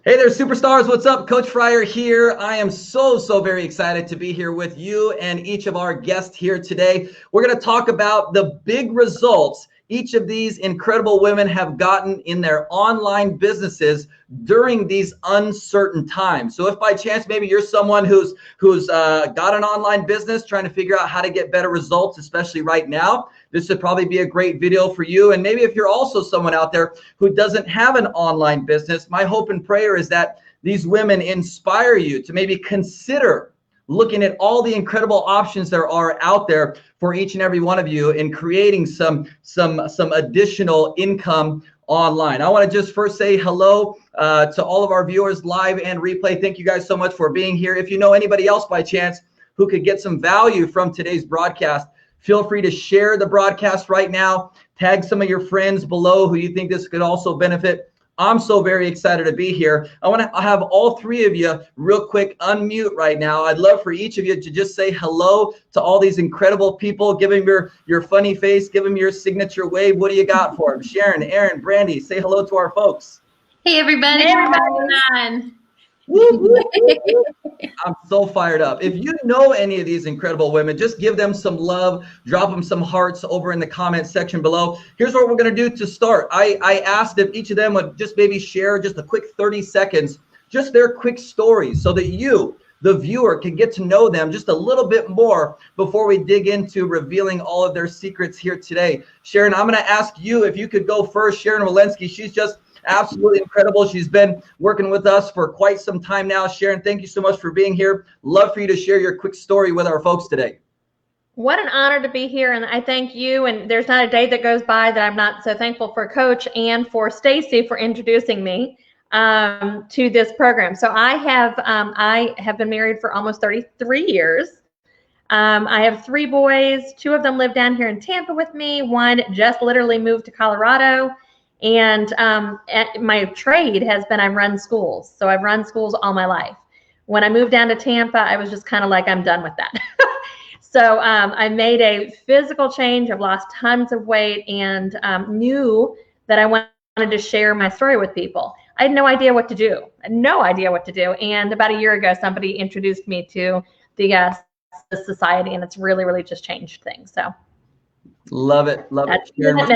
Hey there, superstars. What's up? Coach Fryer here. I am so very excited to be here with you and each of our guests here today. We're going to talk about the big results each of these incredible women have gotten in their online businesses during these uncertain times. So if by chance maybe you're someone who's got an online business trying to figure out how to get better results, especially right now, this would probably be a great video for you. And maybe if you're also someone out there who doesn't have an online business, my hope and prayer is that these women inspire you to maybe consider looking at all the incredible options there are out there for each and every one of you in creating some additional income online. I want to just first say hello to all of our viewers live and replay. Thank you guys so much for being here. If you know anybody else by chance who could get some value from today's broadcast, feel free to share the broadcast right now. Tag some of your friends below who you think this could also benefit. I'm so very excited to be here. I want to have all three of you real quick unmute right now. I'd love for each of you to just say hello to all these incredible people. Give them your funny face. Give them your signature wave. What do you got for them? Sharon, Erin, Brandi, say hello to our folks. Hey, everybody. Hey, everybody. I'm so fired up. If you know any of these incredible women, just give them some love, drop them some hearts over in the comment section below. Here's what we're going to do to start. I asked if each of them would just maybe share just a quick 30 seconds, just their quick stories so that you, the viewer, can get to know them just a little bit more before we dig into revealing all of their secrets here today. Sharon, I'm going to ask you if you could go first. Sharon Wilensky, she's just absolutely incredible. She's been working with us for quite some time now. Sharon, thank you so much for being here. Love for you to share your quick story with our folks today. What an honor to be here, and I thank you. And there's not a day that goes by that I'm not so thankful for Coach and for Stacy for introducing me to this program. So I have been married for almost 33 years. I have 3 boys. 2 of them live down here in Tampa with me. 1 just literally moved to Colorado. And my trade has been I run schools. So I've run schools all my life. When I moved down to Tampa, I was just kind of like, I'm done with that. So I made a physical change. I've lost tons of weight and knew that I wanted to share my story with people. I had no idea what to do. And about a year ago, somebody introduced me to the society, and it's really just changed things. So love it. Sharon,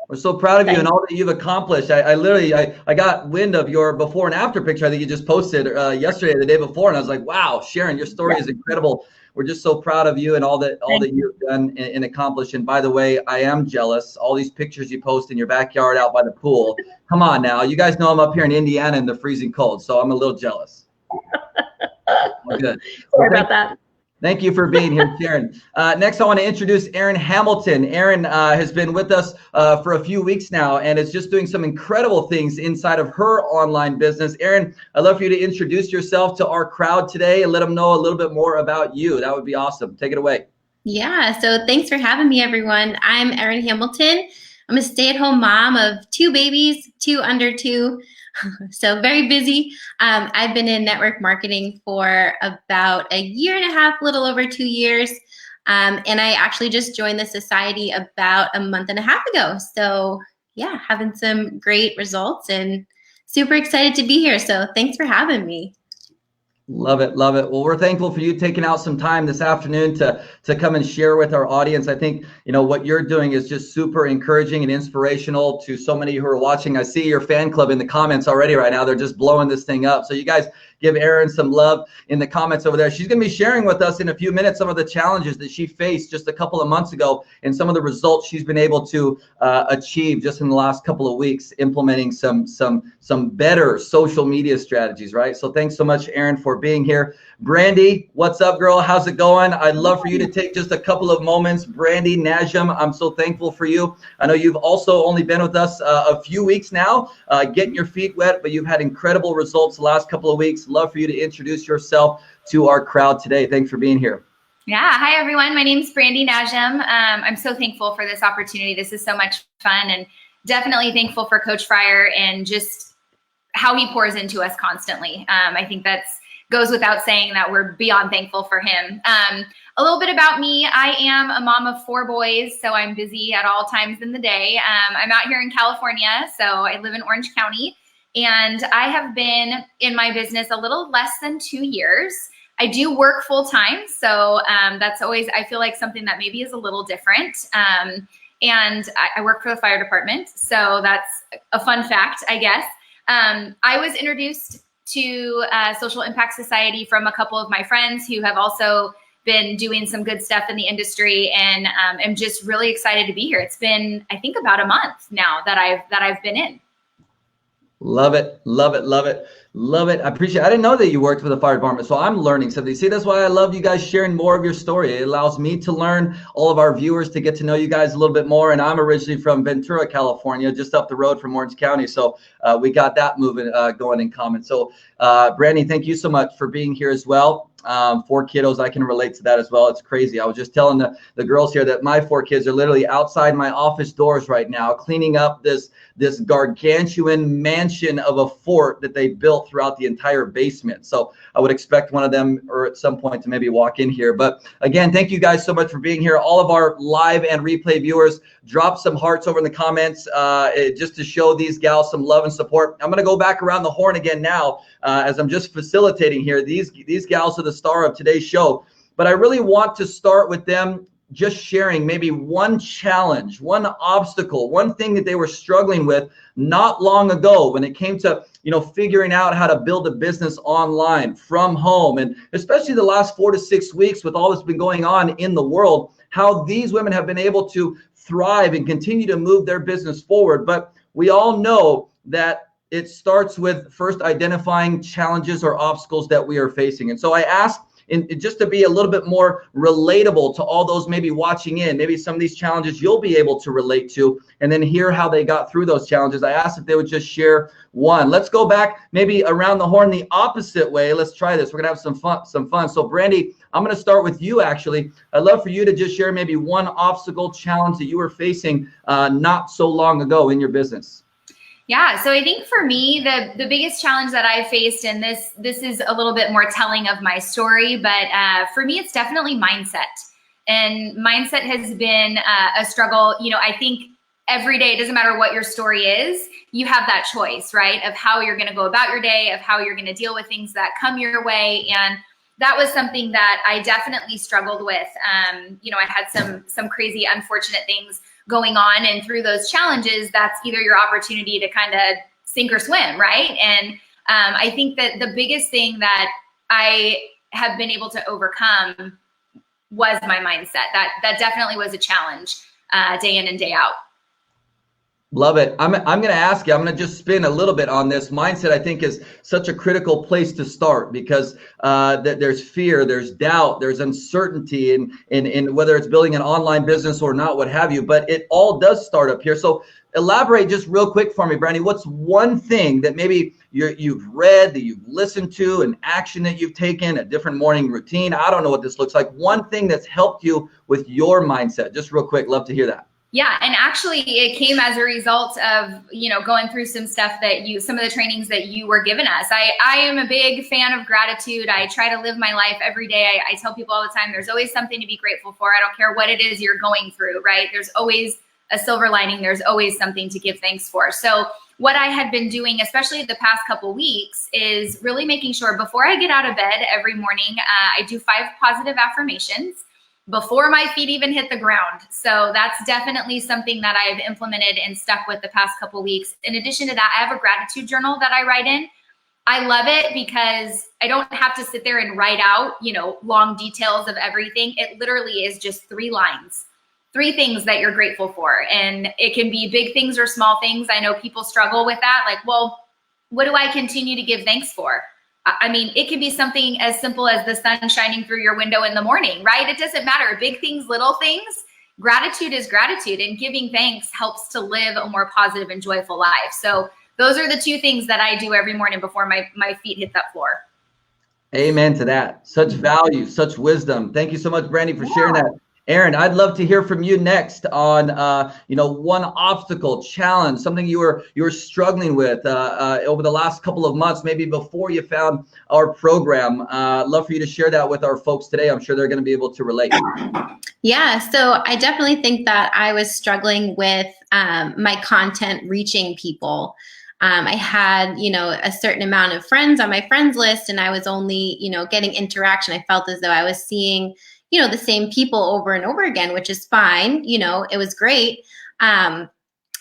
we're so proud of you and all that you've accomplished. I got wind of your before and after picture. I think you just posted yesterday or the day before, and I was like, wow, Sharon, your story is incredible. We're just so proud of you and all that you've done and accomplished. And by the way, I am jealous. All these pictures you post in your backyard out by the pool. Come on now. You guys know I'm up here in Indiana in the freezing cold, so I'm a little jealous. Good. Sorry about that. Thank you for being here, Sharon. Next, I want to introduce Erin Hamilton. Erin has been with us for a few weeks now and is just doing some incredible things inside of her online business. Erin, I'd love for you to introduce yourself to our crowd today and let them know a little bit more about you. That would be awesome. Take it away. Yeah, so thanks for having me, everyone. I'm Erin Hamilton. I'm a stay-at-home mom of 2 babies, 2 under 2. So very busy. I've been in network marketing for about a year and a half, little over 2 years. And I actually just joined the society about a month and a half ago. So yeah, having some great results and super excited to be here. So thanks for having me. Love it. Well, we're thankful for you taking out some time this afternoon to come and share with our audience. I think, what you're doing is just super encouraging and inspirational to so many who are watching. I see your fan club in the comments already right now. They're just blowing this thing up. So you guys give Erin some love in the comments over there. She's going to be sharing with us in a few minutes some of the challenges that she faced just a couple of months ago and some of the results she's been able to achieve just in the last couple of weeks, implementing some better social media strategies, right? So thanks so much, Erin, for being here. Brandi, what's up, girl? How's it going? I'd love for you to take just a couple of moments. Brandi, Najm, I'm so thankful for you. I know you've also only been with us a few weeks now, getting your feet wet, but you've had incredible results the last couple of weeks. Love for you to introduce yourself to our crowd today. Thanks for being here. Yeah. Hi, everyone. My name is Brandi Najm. I'm so thankful for this opportunity. This is so much fun, and definitely thankful for Coach Fryer and just how he pours into us constantly. I think that's goes without saying that we're beyond thankful for him. A little bit about me. I am a mom of 4 boys, so I'm busy at all times in the day. I'm out here in California, so I live in Orange County. And I have been in my business a little less than 2 years. I do work full time. So that's always, I feel like something that maybe is a little different. And I work for the fire department. So that's a fun fact, I guess. I was introduced to Social Impact Society from a couple of my friends who have also been doing some good stuff in the industry, and I'm just really excited to be here. It's been, I think, about a month now that I've been in. Love it, love it, love it, love it. I appreciate it. I didn't know that you worked for the fire department, so I'm learning something. See, that's why I love you guys sharing more of your story. It allows me to learn, all of our viewers to get to know you guys a little bit more. And I'm originally from Ventura, California, just up the road from Orange County. So we got that moving going in common. So Brandi, thank you so much for being here as well. 4 kiddos, I can relate to that as well. It's crazy. I was just telling the girls here that my 4 kids are literally outside my office doors right now, cleaning up this gargantuan mansion of a fort that they built throughout the entire basement. So I would expect one of them or at some point to maybe walk in here. But again, thank you guys so much for being here. All of our live and replay viewers, drop some hearts over in the comments just to show these gals some love and support. I'm going to go back around the horn again now as I'm just facilitating here. These gals are the star of today's show, but I really want to start with them just sharing maybe one challenge, one obstacle, one thing that they were struggling with not long ago when it came to, figuring out how to build a business online from home. And especially the last 4 to 6 weeks with all that's been going on in the world, how these women have been able to thrive and continue to move their business forward. But we all know that it starts with first identifying challenges or obstacles that we are facing. And so I asked, just to be a little bit more relatable to all those maybe watching in, maybe some of these challenges you'll be able to relate to, and then hear how they got through those challenges. I asked if they would just share one. Let's go back maybe around the horn the opposite way. Let's try this. We're gonna have some fun. So Brandi, I'm gonna start with you actually. I'd love for you to just share maybe one obstacle, challenge that you were facing not so long ago in your business. Yeah, so I think for me, the biggest challenge that I faced, and this is a little bit more telling of my story, but for me, it's definitely mindset. And mindset has been a struggle. I think every day, it doesn't matter what your story is, you have that choice, right? Of how you're gonna go about your day, of how you're gonna deal with things that come your way. And that was something that I definitely struggled with. I had some crazy, unfortunate things going on, and through those challenges, that's either your opportunity to kind of sink or swim, right? And I think that the biggest thing that I have been able to overcome was my mindset. That definitely was a challenge day in and day out. Love it. I'm going to ask you, I'm going to just spin a little bit on this. Mindset, I think, is such a critical place to start because there's fear, there's doubt, there's uncertainty in whether it's building an online business or not, what have you. But it all does start up here. So elaborate just real quick for me, Brandi. What's one thing that maybe you've read, that you've listened to, an action that you've taken, a different morning routine? I don't know what this looks like. One thing that's helped you with your mindset. Just real quick. Love to hear that. Yeah, and actually it came as a result of, going through some stuff some of the trainings that you were giving us. I am a big fan of gratitude. I try to live my life every day. I tell people all the time, there's always something to be grateful for. I don't care what it is you're going through, right? There's always a silver lining. There's always something to give thanks for. So what I had been doing, especially the past couple weeks, is really making sure before I get out of bed every morning, I do 5 positive affirmations before my feet even hit the ground. So that's definitely something that I've implemented and stuck with the past couple weeks. In addition to that, I have a gratitude journal that I write in. I love it because I don't have to sit there and write out, long details of everything. It literally is just 3 lines, 3 things that you're grateful for. And it can be big things or small things. I know people struggle with that. Like, well, what do I continue to give thanks for? I mean, it can be something as simple as the sun shining through your window in the morning, right? It doesn't matter. Big things, little things. Gratitude is gratitude, and giving thanks helps to live a more positive and joyful life. So those are the 2 things that I do every morning before my feet hit that floor. Amen to that. Such value, such wisdom. Thank you so much, Brandi, for sharing that. Erin, I'd love to hear from you next on, one obstacle, challenge, something you were struggling with over the last couple of months, maybe before you found our program. Love for you to share that with our folks today. I'm sure they're going to be able to relate. Yeah, so I definitely think that I was struggling with my content reaching people. I had, a certain amount of friends on my friends list, and I was only, getting interaction. I felt as though I was seeing, the same people over and over again, which is fine. It was great.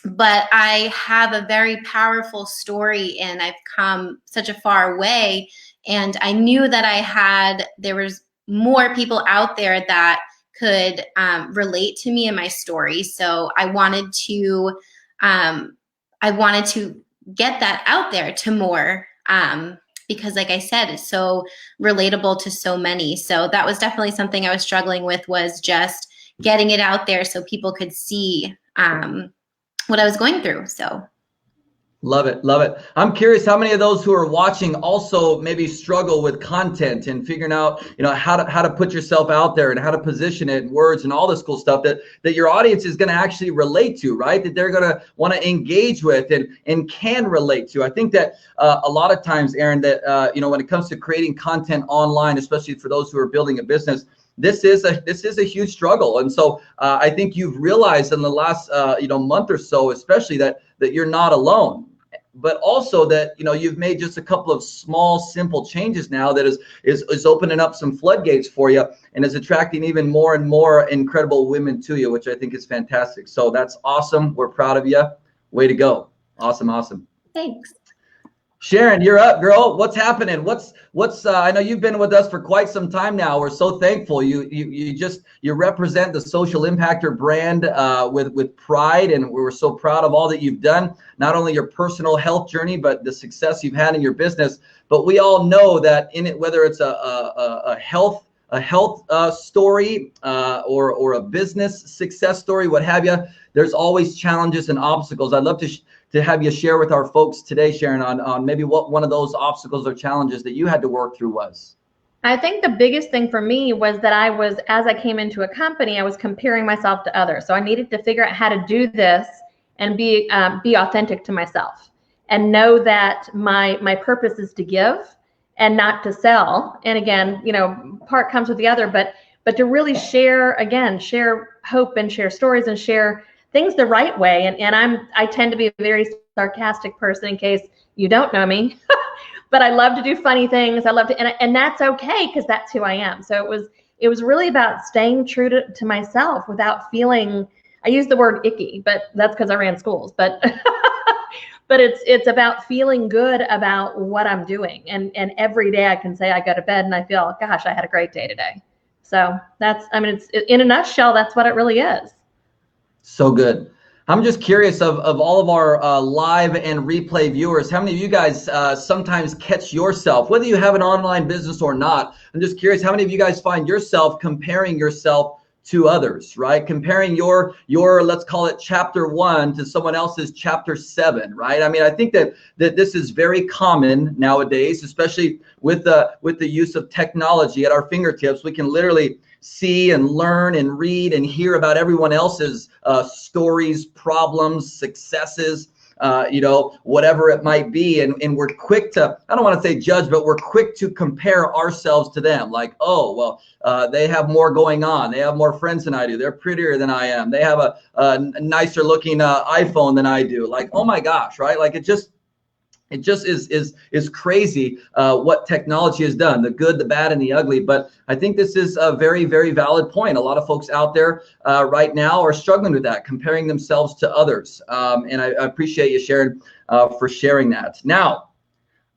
But I have a very powerful story, and I've come such a far way. And I knew that there was more people out there that could relate to me and my story. So I wanted to get that out there to more, because like I said, it's so relatable to so many. So that was definitely something I was struggling with, was just getting it out there so people could see what I was going through. So love it. Love it. I'm curious how many of those who are watching also maybe struggle with content and figuring out, how to put yourself out there and how to position it in words and all this cool stuff that your audience is going to actually relate to, right? That they're going to want to engage with and can relate to. I think that a lot of times, Erin, that, when it comes to creating content online, especially for those who are building a business, this is a huge struggle. And so I think you've realized in the last, month or so, especially that you're not alone. But also that, you've made just a couple of small, simple changes now that is opening up some floodgates for you and is attracting even more and more incredible women to you, which I think is fantastic. So that's awesome. We're proud of you. Way to go. Awesome. Awesome. Thanks. Sharon, you're up, girl. What's happening? I know you've been with us for quite some time now. We're so thankful. You represent the social impactor brand with pride, and we're so proud of all that you've done. Not only your personal health journey, but the success you've had in your business. But we all know that in it, whether it's a health story or a business success story, what have you, there's always challenges and obstacles. I'd love to have you share with our folks today, Sharon, on maybe what one of those obstacles or challenges that you had to work through was. I think the biggest thing for me was that as I came into a company, I was comparing myself to others. So I needed to figure out how to do this and be authentic to myself and know that my purpose is to give and not to sell. And again, part comes with the other, but to really share hope and share stories and share things the right way. And I tend to be a very sarcastic person, in case you don't know me, but I love to do funny things. I love to, and that's okay, because that's who I am. So it was really about staying true to myself without feeling, I use the word icky, but that's because I ran schools, but but it's about feeling good about what I'm doing. And every day I can say I go to bed and I feel, gosh, I had a great day today. So it's in a nutshell, that's what it really is. So good. I'm just curious of all of our live and replay viewers, how many of you guys sometimes catch yourself, whether you have an online business or not? I'm just curious, how many of you guys find yourself comparing yourself to others, right? Comparing your let's call it chapter 1 to someone else's chapter 7, right? I mean, I think that this is very common nowadays, especially with the use of technology at our fingertips. We can literally see and learn and read and hear about everyone else's stories, problems, successes, whatever it might be. And we're quick to, I don't want to say judge, but we're quick to compare ourselves to them. Like, oh, well, they have more going on. They have more friends than I do. They're prettier than I am. They have a nicer looking iPhone than I do. Like, oh my gosh, right? Like it just is crazy what technology has done, the good, the bad, and the ugly. But I think this is a very, very valid point. A lot of folks out there right now are struggling with that, comparing themselves to others. And I appreciate you, Sharon, for sharing that. Now,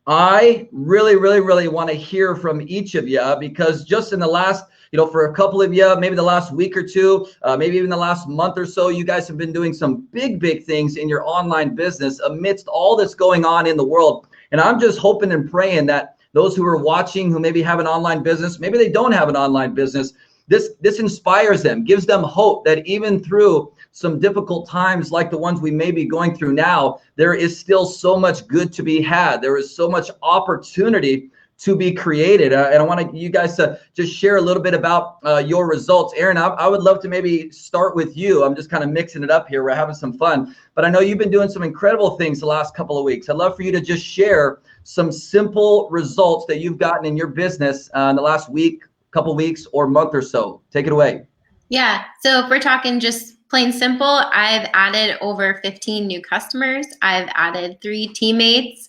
I really, really, really want to hear from each of you, because just in the last, for a couple of you, maybe the last week or two, maybe even the last month or so, you guys have been doing some big, big things in your online business amidst all that's going on in the world. And I'm just hoping and praying that those who are watching, who maybe have an online business, maybe they don't have an online business, this inspires them, gives them hope that even through some difficult times like the ones we may be going through now, there is still so much good to be had. There is so much opportunity to be created. And I want you guys to just share a little bit about your results. Erin, I would love to maybe start with you. I'm just kind of mixing it up here. We're having some fun, but I know you've been doing some incredible things the last couple of weeks. I'd love for you to just share some simple results that you've gotten in your business in the last week, couple weeks, or month or so. Take it away. Yeah. So if we're talking just plain simple. I've added over 15 new customers. I've added 3 teammates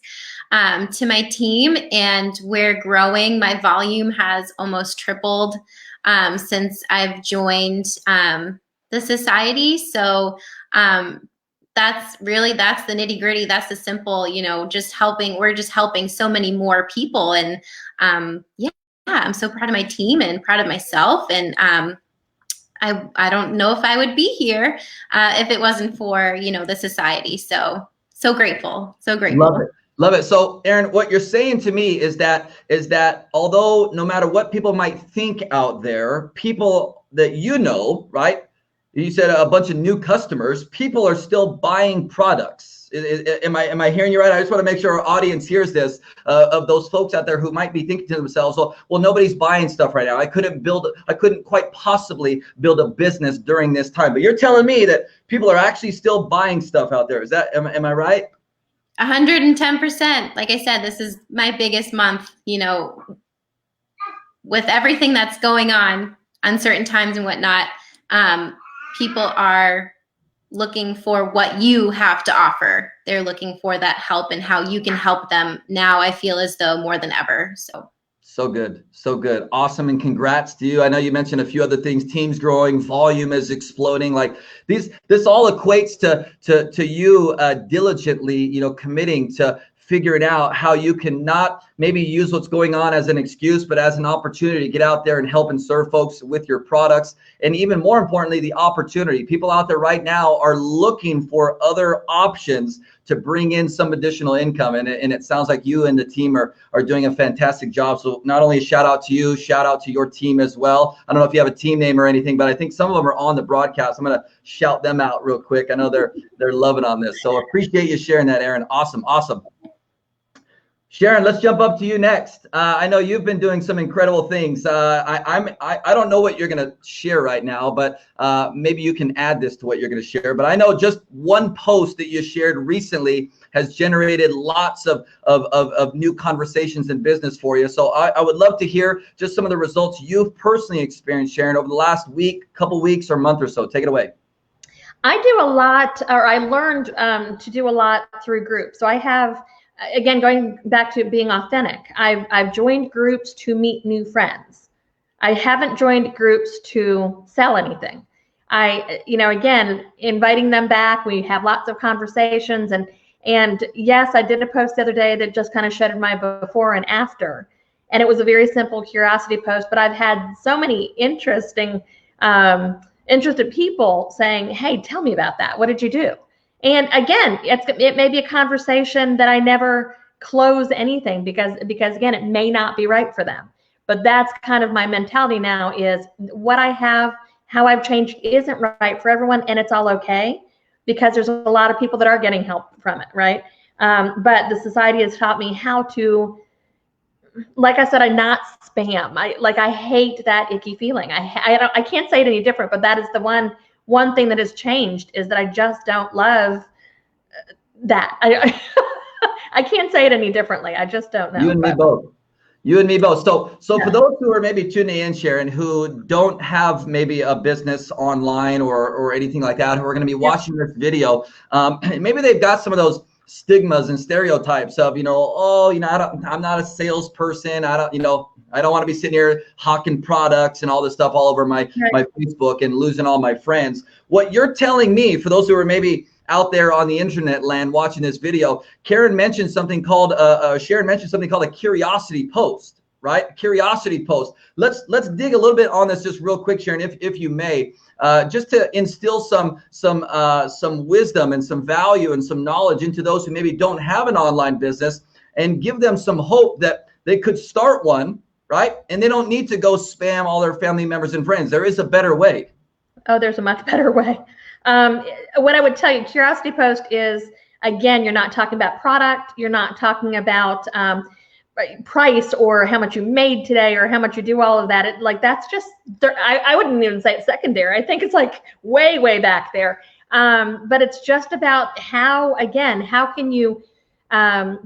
to my team, and we're growing. My volume has almost tripled since I've joined the society. So that's the nitty gritty. That's the simple, just helping. We're just helping so many more people. And yeah, I'm so proud of my team and proud of myself. And I don't know if I would be here if it wasn't for, the society. So grateful. So grateful. Love it. Love it. So Erin, what you're saying to me is that although no matter what people might think out there, people that right? You said a bunch of new customers, people are still buying products. Am I hearing you right? I just want to make sure our audience hears this, of those folks out there who might be thinking to themselves, well, nobody's buying stuff right now. I couldn't quite possibly build a business during this time. But you're telling me that people are actually still buying stuff out there. Am I right? 110%. Like I said, this is my biggest month, with everything that's going on, uncertain times and whatnot. People are looking for what you have to offer. They're looking for that help and how you can help them now. I feel as though more than ever. So good. So good. Awesome. And congrats to you. I know you mentioned a few other things, teams growing, volume is exploding. Like this all equates to you diligently, committing to figuring out how you can not maybe use what's going on as an excuse, but as an opportunity to get out there and help and serve folks with your products. And even more importantly, the opportunity. People out there right now are looking for other options to bring in some additional income. And it sounds like you and the team are doing a fantastic job. So not only a shout out to you, shout out to your team as well. I don't know if you have a team name or anything, but I think some of them are on the broadcast. I'm going to shout them out real quick. I know they're loving on this. So appreciate you sharing that, Erin. Awesome. Sharon, let's jump up to you next. I know you've been doing some incredible things. I don't know what you're going to share right now, but maybe you can add this to what you're going to share. But I know just one post that you shared recently has generated lots of new conversations in business for you. So I would love to hear just some of the results you've personally experienced, Sharon, over the last week, couple weeks, or month or so. Take it away. I do a lot, or I learned to do a lot through groups. So I have, again, going back to being authentic, I've joined groups to meet new friends. I haven't joined groups to sell anything. Again, inviting them back, we have lots of conversations, and yes, I did a post the other day that just kind of showed my before and after, and it was a very simple curiosity post, but I've had so many interested people saying, hey, tell me about that. What did you do? And again, it may be a conversation that I never close anything because again, it may not be right for them. But that's kind of my mentality now, is what I have, how I've changed isn't right for everyone, and it's all okay, because there's a lot of people that are getting help from it, right? But the society has taught me how to, like I said, I not spam. I hate that icky feeling. I can't say it any different, but that is the one thing that has changed, is that I just don't love that. I can't say it any differently. I just don't know. You and me both. So for those who are maybe tuning in, Sharon, who don't have maybe a business online or anything like that, who are going to be watching this video, maybe they've got some of those stigmas and stereotypes of, I'm not a salesperson. I don't want to be sitting here hawking products and all this stuff all over my Facebook and losing all my friends. What you're telling me, for those who are maybe out there on the internet land watching this video, Sharon mentioned something called a curiosity post, right? Curiosity post. Let's dig a little bit on this just real quick, Sharon, if you may, just to instill some wisdom and some value and some knowledge into those who maybe don't have an online business, and give them some hope that they could start one, right? And they don't need to go spam all their family members and friends. There is a better way. Oh, there's a much better way. What I would tell you, curiosity post is, again, you're not talking about product. You're not talking about price or how much you made today or how much you do all of that. That's just, I wouldn't even say it's secondary. I think it's like way, way back there. But it's just about how can you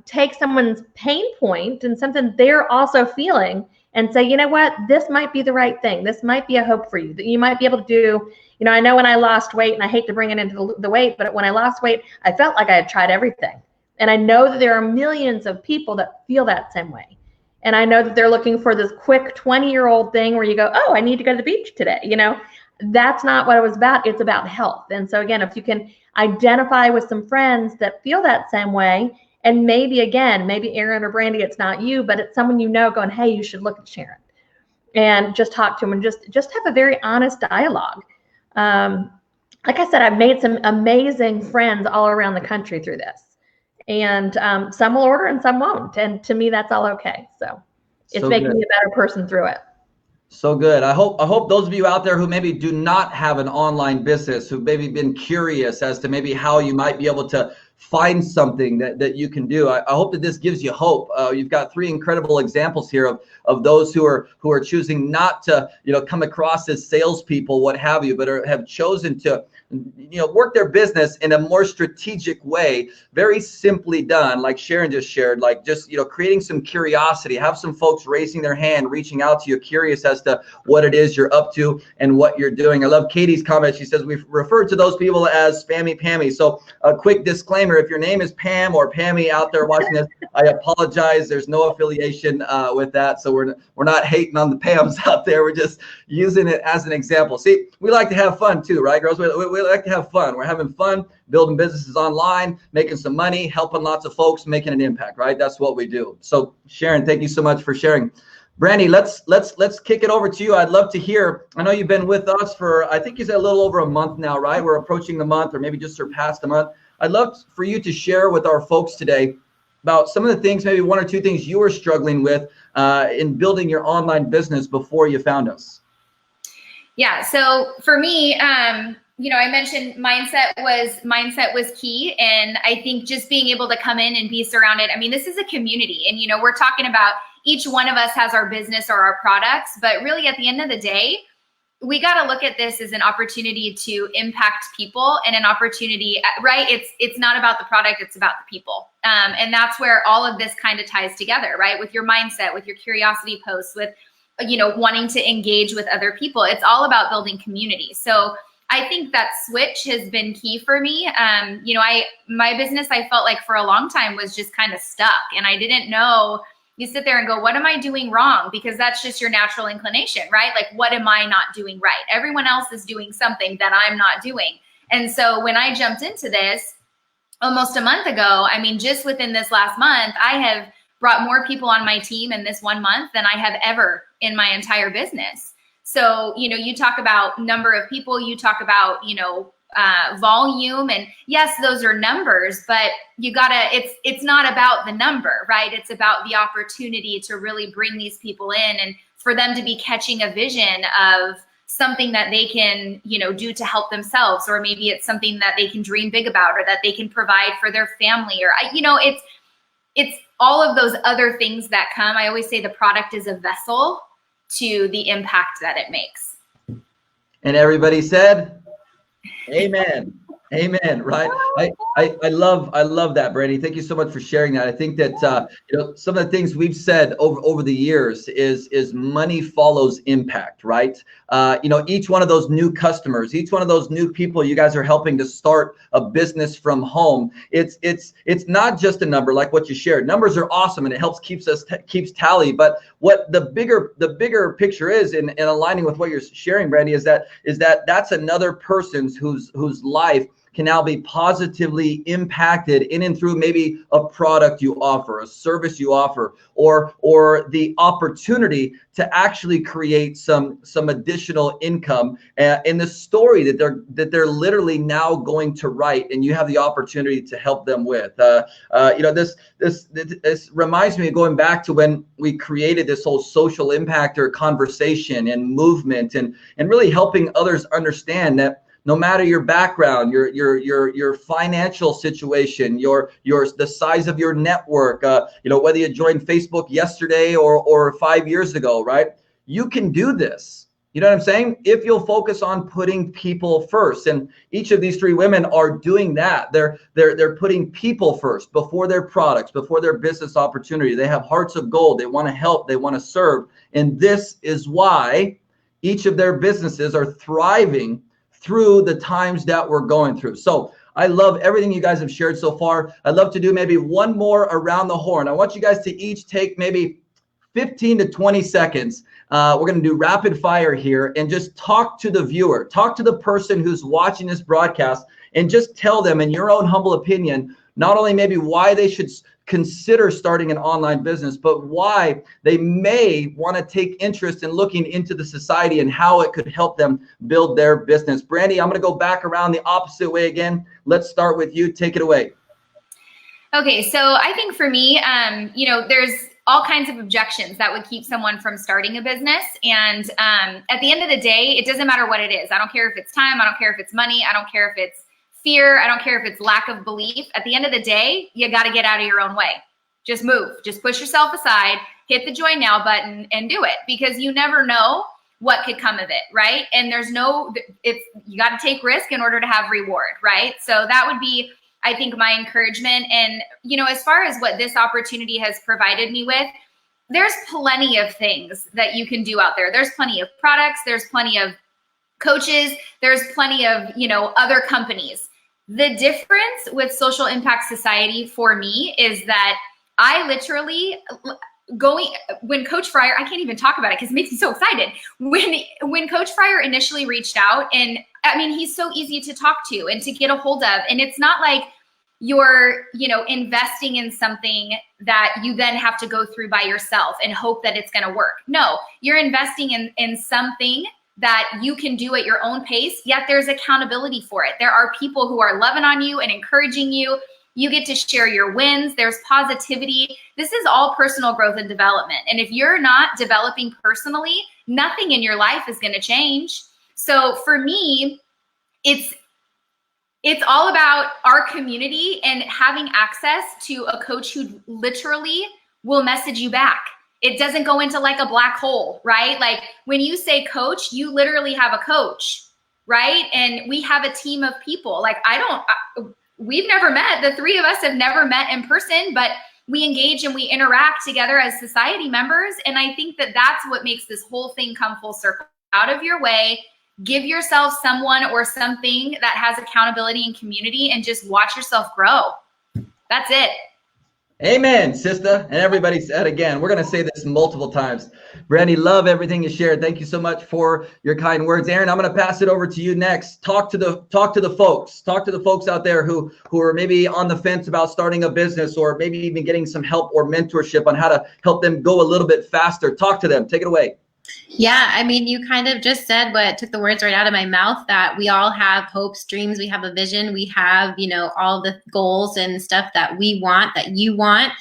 take someone's pain point and something they're also feeling and say, you know what, this might be the right thing. This might be a hope for you, that you might be able to do. I know when I lost weight, and I hate to bring it into the weight, but when I lost weight, I felt like I had tried everything. And I know that there are millions of people that feel that same way. And I know that they're looking for this quick 20-year-old thing where you go, oh, I need to go to the beach today. That's not what it was about. It's about health. And so again, if you can identify with some friends that feel that same way, and maybe Erin or Brandi, it's not you, but it's someone going, hey, you should look at Sharon, and just talk to them and just have a very honest dialogue. Like I said, I've made some amazing friends all around the country through this. And some will order and some won't. And to me, that's all okay. So it's making me a better person through it. So good. I hope those of you out there who maybe do not have an online business, who've maybe been curious as to maybe how you might be able to find something that you can do. I hope that this gives you hope. You've got 3 incredible examples here of those who are choosing not to come across as salespeople, what have you, but have chosen to work their business in a more strategic way, very simply done, like Sharon just shared, like just creating some curiosity, have some folks raising their hand, reaching out to you, curious as to what it is you're up to and what you're doing. I love Katie's comment. She says we've referred to those people as Spammy Pammy. So a quick disclaimer: if your name is Pam or Pammy out there watching this, I apologize. There's no affiliation with that. So we're not hating on the Pams out there. We're just using it as an example. See, we like to have fun too, right, girls? We like to have fun. We're having fun building businesses online, making some money, helping lots of folks, making an impact, right? That's what we do. So Sharon, thank you so much for sharing. Brandi, let's kick it over to you. I'd love to hear. I know you've been with us for, I think you said a little over a month now, right? We're approaching the month, or maybe just surpassed the month. I'd love for you to share with our folks today about some of the things, maybe 1 or 2 things you were struggling with in building your online business before you found us. Yeah. So for me, I mentioned mindset was key. And I think just being able to come in and be surrounded. I mean, this is a community, and, we're talking about each one of us has our business or our products, but really at the end of the day, we got to look at this as an opportunity to impact people, and an opportunity, right? It's not about the product, it's about the people. And that's where all of this kind of ties together, right? With your mindset, with your curiosity posts, with, wanting to engage with other people. It's all about building community. So I think that switch has been key for me. My business, I felt like for a long time was just kind of stuck, and I didn't know. You sit there and go, what am I doing wrong? Because that's just your natural inclination, right? Like, what am I not doing right? Everyone else is doing something that I'm not doing. And so when I jumped into this almost a month ago, I mean, just within this last month, I have brought more people on my team in this 1 month than I have ever in my entire business. So, you talk about number of people, you talk about, volume, and yes, those are numbers, but it's not about the number, right? It's about the opportunity to really bring these people in, and for them to be catching a vision of something that they can, do to help themselves, or maybe it's something that they can dream big about, or that they can provide for their family, or, it's all of those other things that come. I always say the product is a vessel to the impact that it makes. And everybody said, amen. Amen. Right. I love that, Brandi. Thank you so much for sharing that. I think that some of the things we've said over the years is money follows impact, right? Each one of those new customers, each one of those new people you guys are helping to start a business from home. It's not just a number like what you shared. Numbers are awesome, and it helps keeps tally. But what the bigger picture is, in aligning with what you're sharing, Brandi, is that that's another person's whose life can now be positively impacted in and through maybe a product you offer, a service you offer, or the opportunity to actually create some additional income in the story that they're literally now going to write, and you have the opportunity to help them with. This reminds me of going back to when we created this whole social impactor conversation and movement, and really helping others understand that no matter your background, your financial situation, the size of your network, whether you joined Facebook yesterday or 5 years ago, right? You can do this. You know what I'm saying? If you'll focus on putting people first, and each of these three women are doing that. They're putting people first before their products, before their business opportunity. They have hearts of gold. They want to help. They want to serve. And this is why each of their businesses are thriving through the times that we're going through. So I love everything you guys have shared so far. I'd love to do maybe one more around the horn. I want you guys to each take maybe 15 to 20 seconds. We're going to do rapid fire here and just talk to the viewer, talk to the person who's watching this broadcast, and just tell them in your own humble opinion, not only maybe why they should consider starting an online business, but why they may want to take interest in looking into the society and how it could help them build their business. Brandi, I'm going to go back around the opposite way again. Let's start with you. Take it away. Okay, so I think for me, there's all kinds of objections that would keep someone from starting a business. And at the end of the day, it doesn't matter what it is. I don't care if it's time. I don't care if it's money. I don't care if it's fear. I don't care if it's lack of belief. At the end of the day, you got to get out of your own way. Just move. Just push yourself aside, hit the join now button and do it, because you never know what could come of it, right? And you got to take risk in order to have reward, right? So that would be, I think, my encouragement. And, as far as what this opportunity has provided me with, there's plenty of things that you can do out there. There's plenty of products. There's plenty of coaches. There's plenty of, other companies. The difference with Social Impact Society for me is that I literally when Coach Fryer, I can't even talk about it because it makes me so excited. When Coach Fryer initially reached out, and I mean, he's so easy to talk to and to get a hold of. And it's not like you're, investing in something that you then have to go through by yourself and hope that it's going to work. No, you're investing in something that you can do at your own pace, yet there's accountability for it. There are people who are loving on you and encouraging you. You get to share your wins. There's positivity. This is all personal growth and development. And if you're not developing personally, nothing in your life is going to change. So for me, it's all about our community and having access to a coach who literally will message you back. It doesn't go into like a black hole, right? Like when you say coach, you literally have a coach, right? And we have a team of people. Like we've never met. The three of us have never met in person, but we engage and we interact together as society members. And I think that that's what makes this whole thing come full circle. Out of your way, give yourself someone or something that has accountability and community, and just watch yourself grow. That's it. Amen, sister. And everybody said again, we're going to say this multiple times. Brandi, love everything you shared. Thank you so much for your kind words. Erin, I'm going to pass it over to you next. Talk to the folks. Talk to the folks out there who are maybe on the fence about starting a business, or maybe even getting some help or mentorship on how to help them go a little bit faster. Talk to them. Take it away. Yeah, I mean, you kind of just said what took the words right out of my mouth, that we all have hopes, dreams, we have a vision, we have, all the goals and stuff that we want, that you want.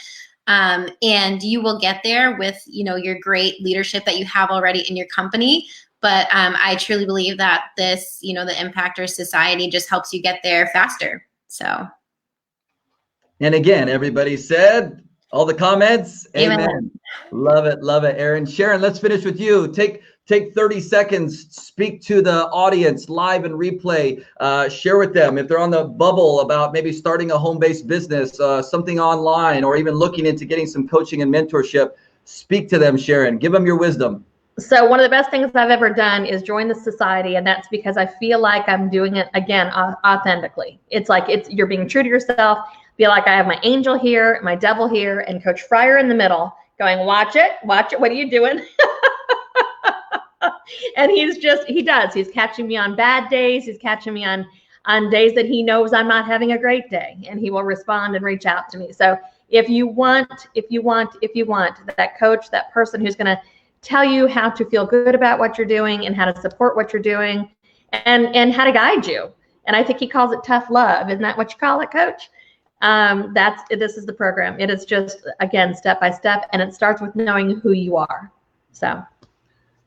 And you will get there with, your great leadership that you have already in your company. But I truly believe that this, the Impactor Society just helps you get there faster. So. And again, everybody said, all the comments. Amen. Love it. Love it, Erin. Sharon, let's finish with you. Take 30 seconds. Speak to the audience live and replay. Share with them if they're on the bubble about maybe starting a home-based business, something online, or even looking into getting some coaching and mentorship. Speak to them, Sharon. Give them your wisdom. So one of the best things I've ever done is join the society, and that's because I feel like I'm doing it again authentically. It's like you're being true to yourself. Feel like I have my angel here, my devil here, and Coach Fryer in the middle going, watch it. What are you doing? And he's catching me on bad days. He's catching me on days that he knows I'm not having a great day, and he will respond and reach out to me. So if you want that coach, that person who's going to tell you how to feel good about what you're doing and how to support what you're doing, and how to guide you. And I think he calls it tough love. Isn't that what you call it, Coach? This is the program. It is just, again, step by step, and it starts with knowing who you are. So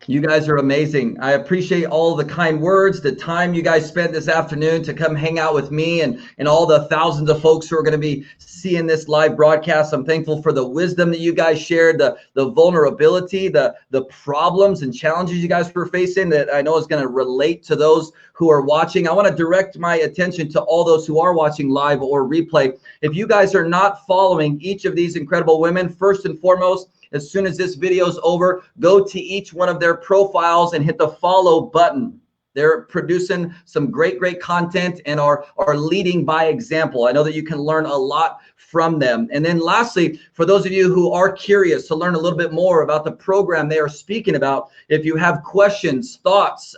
You guys are amazing. I appreciate all the kind words, the time you guys spent this afternoon to come hang out with me and all the thousands of folks who are going to be seeing this live broadcast. I'm thankful for the wisdom that you guys shared, the vulnerability, the problems and challenges you guys were facing that I know is going to relate to those who are watching. I want to direct my attention to all those who are watching live or replay. If you guys are not following each of these incredible women, first and foremost, as soon as this video is over, go to each one of their profiles and hit the follow button. They're producing some great content and are leading by example. I know that you can learn a lot from them. And then lastly, for those of you who are curious to learn a little bit more about the program they are speaking about, if you have questions, thoughts,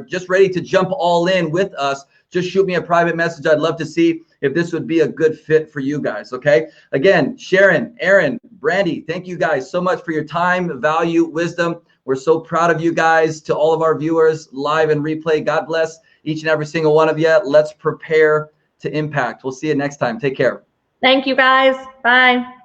just ready to jump all in with us, just shoot me a private message. I'd love to see if this would be a good fit for you guys, okay? Again, Sharon, Erin, Brandi, thank you guys so much for your time, value, wisdom. We're so proud of you guys. To all of our viewers, live and replay, God bless each and every single one of you. Let's prepare to impact. We'll see you next time. Take care. Thank you, guys. Bye.